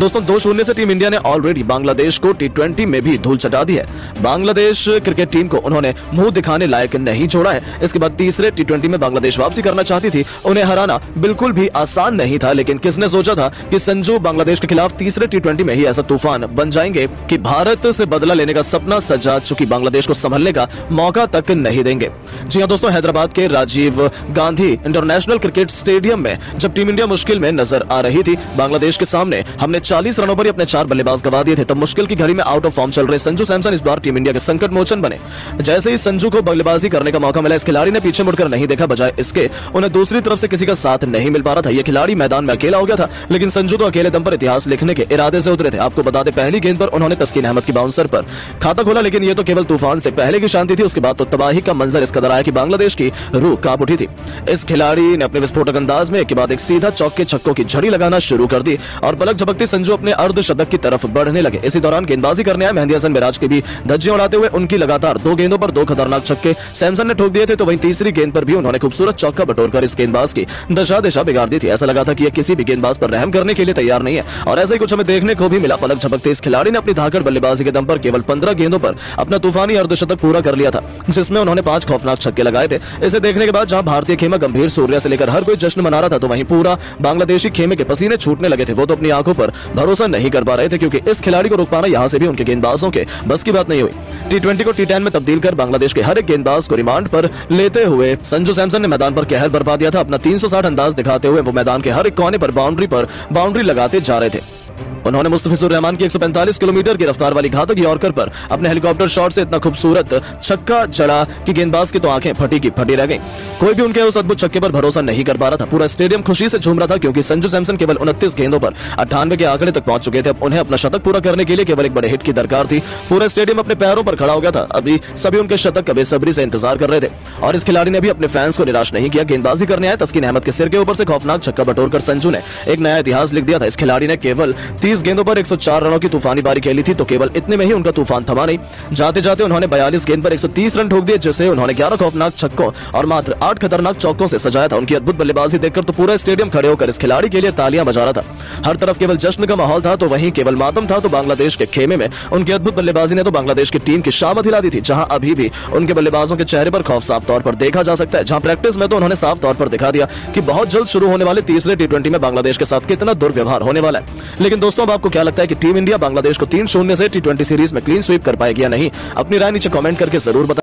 दोस्तों 2-0 से team India ने ऑलरेडी बांग्लादेश को टी20 में भी धूल चटा दी है। बांग्लादेश क्रिकेट टीम को उन्होंने मुंह दिखाने लायक नहीं छोड़ा है। इसके बाद तीसरे टी20 में बांग्लादेश वापसी करना चाहती थी। उन्हें हराना बिल्कुल भी आसान नहीं था, लेकिन किसने सोचा था कि संजू बांग्लादेश के खिलाफ तीसरे टी20 में ही ऐसा तूफान बन जाएंगे कि भारत से बदला लेने का सपना सजा चुकी बांग्लादेश को संभलने का मौका तक नहीं देंगे। जी हां दोस्तों, हैदराबाद के Rajiv Gandhi international cricket stadium में जब टीम इंडिया मुश्किल में नजर आ रही थी, बांग्लादेश के सामने हमने 40 रनों पर ही अपने 4 बल्लेबाज गवा दिए थे, तब मुश्किल की घड़ी में आउट ऑफ फॉर्म चल रहे संजू सैमसन इस बार टीम इंडिया के संकट मोचन बने। जैसे ही संजू को बल्लेबाजी करने का मौका मिला, इस खिलाड़ी ने पीछे मुड़कर नहीं देखा, बजाय इसके उन्हें दूसरी तरफ से किसी का साथ नहीं मिल पा रहा था। यह खिलाड़ी मैदान में अकेला हो गया था, लेकिन संजू तो अकेले दम पर इतिहास लिखने के इरादे से उतरे थे। आपको बता दें, पहली गेंद पर उन्होंने तस्कीन अहमद की बाउंसर पर खाता खोला, लेकिन यह तो केवल तूफान से पहले की शांति थी। उसके बाद तो तबाही का मंजर इस कदर आया कि बांग्लादेश की रूह कांप उठी थी। इस खिलाड़ी ने अपने विस्फोटक अंदाज में एक के बाद एक सीधा चौके छक्कों की झड़ी लगाना शुरू कर दी और पलक झपकते संजू अपने अर्धशतक की तरफ बढ़ने लगे। इसी दौरान गेंदबाजी करने आए मेहंदी हसन मिराज की भी धज्जियां उड़ाते हुए उनकी लगातार 2 गेंदों पर 2 खतरनाक छक्के सैमसन ने ठोक दिए थे। तो वहीं तीसरी गेंद पर भी उन्होंने खूबसूरत चौका बटोरकर इस गेंदबाज की दिशा बिगाड़ दी थी। ऐसा लगा था कि यह किसी भी गेंदबाज पर रहम करने के लिए तैयार नहीं है, और ऐसा ही कुछ हमें देखने को भी मिला। पलक झपकते इस खिलाड़ी ने अपनी धाकड़ बल्लेबाजी के दम पर केवल 15 गेंदों पर अपना तूफानी अर्धशतक पूरा कर लिया था, जिसमें उन्होंने 5 खौफनाक छक्के लगाए थे। इसे देखने के बाद जहां भारतीय खेमा गंभीर सूर्य से लेकर हर कोई जश्न मना रहा था, तो वहीं पूरा बांग्लादेशी खेमे के पसीने छूटने लगे थे। वो तो अपनी आंखों पर भरोसा नहीं कर पा रहे थे, क्योंकि इस खिलाड़ी को रोक पाना यहां से भी उनके गेंदबाजों के बस की बात नहीं हुई। टी20 को टी10 में तब्दील कर बांग्लादेश के हर एक गेंदबाज को रिमांड पर लेते हुए संजू सैमसन ने मैदान पर कहर बरपा दिया था। अपना 360 अंदाज दिखाते हुए वो मैदान के हर एक कोने पर बाउंड्री लगाते जा रहे थे। उन्होंने मुस्तफिजुर रहमान की 145 किलोमीटर की रफ्तार वाली घातक यॉर्कर पर अपने हेलीकॉप्टर शॉट से इतना खूबसूरत छक्का जड़ा कि गेंदबाज की तो आंखें फटी की फटी रह गईं। कोई भी उनके उस अद्भुत छक्के पर भरोसा नहीं कर पा रहा था। पूरा स्टेडियम खुशी से झूम रहा था, क्योंकि संजू सैमसन केवल 29 गेंदों पर 98 के आंकड़े तक पहुंच चुके थे। अब उन्हें अपना शतक पूरा करने के लिए केवल एक बड़े हिट की दरकार थी। पूरा स्टेडियम अपने पैरों पर खड़ा हो गया था। अभी सभी उनके शतक का बेसब्री से इंतजार कर रहे थे, और इस खिलाड़ी ने भी अपने फैंस को निराश नहीं किया। गेंदबाजी करने आए तस्कीन अहमद के सिर के ऊपर से खौफनाक छक्का बटोरकर संजू ने एक नया इतिहास लिख दिया था। इस खिलाड़ी ने केवल 30 गेंदों पर 104 रनों की तूफानी पारी खेली थी, तो केवल इतने में ही उनका तूफान थमा नहीं। जाते जाते उन्होंने 42 गेंद पर 130 रन ठोक दिए, जिसे उन्होंने 11 खौफनाक छक्कों और मात्र 8 खतरनाक चौकों से सजाया था। उनकी अद्भुत बल्लेबाजी देखकर तो पूरा स्टेडियम खड़े होकर इस खिलाड़ी के लिए तालियां बजा रहा था। हर तरफ केवल जश्न का माहौल था, तो वहीं केवल मातम था। तो बांग्लादेश के खेमे में उनकी अद्भुत बल्लेबाजी ने तो बांग्लादेश की टीम की शामत हिला दी थी, जहां अभी भी उनके बल्लेबाजों के चेहरे पर खौफ साफ तौर पर देखा जा सकता है। जहां प्रैक्टिस में तो उन्होंने साफ तौर पर दिखा दिया कि बहुत जल्द शुरू होने वाले तीसरे टी20 में बांग्लादेश के साथ कितना दुर्व्यवहार होने वाला है। लेकिन दोस्तों, अब आपको क्या लगता है कि टीम इंडिया बांग्लादेश को 3-0 से टी20 सीरीज में क्लीन स्वीप कर पाएगी या नहीं? अपनी राय नीचे कमेंट करके जरूर बताएं।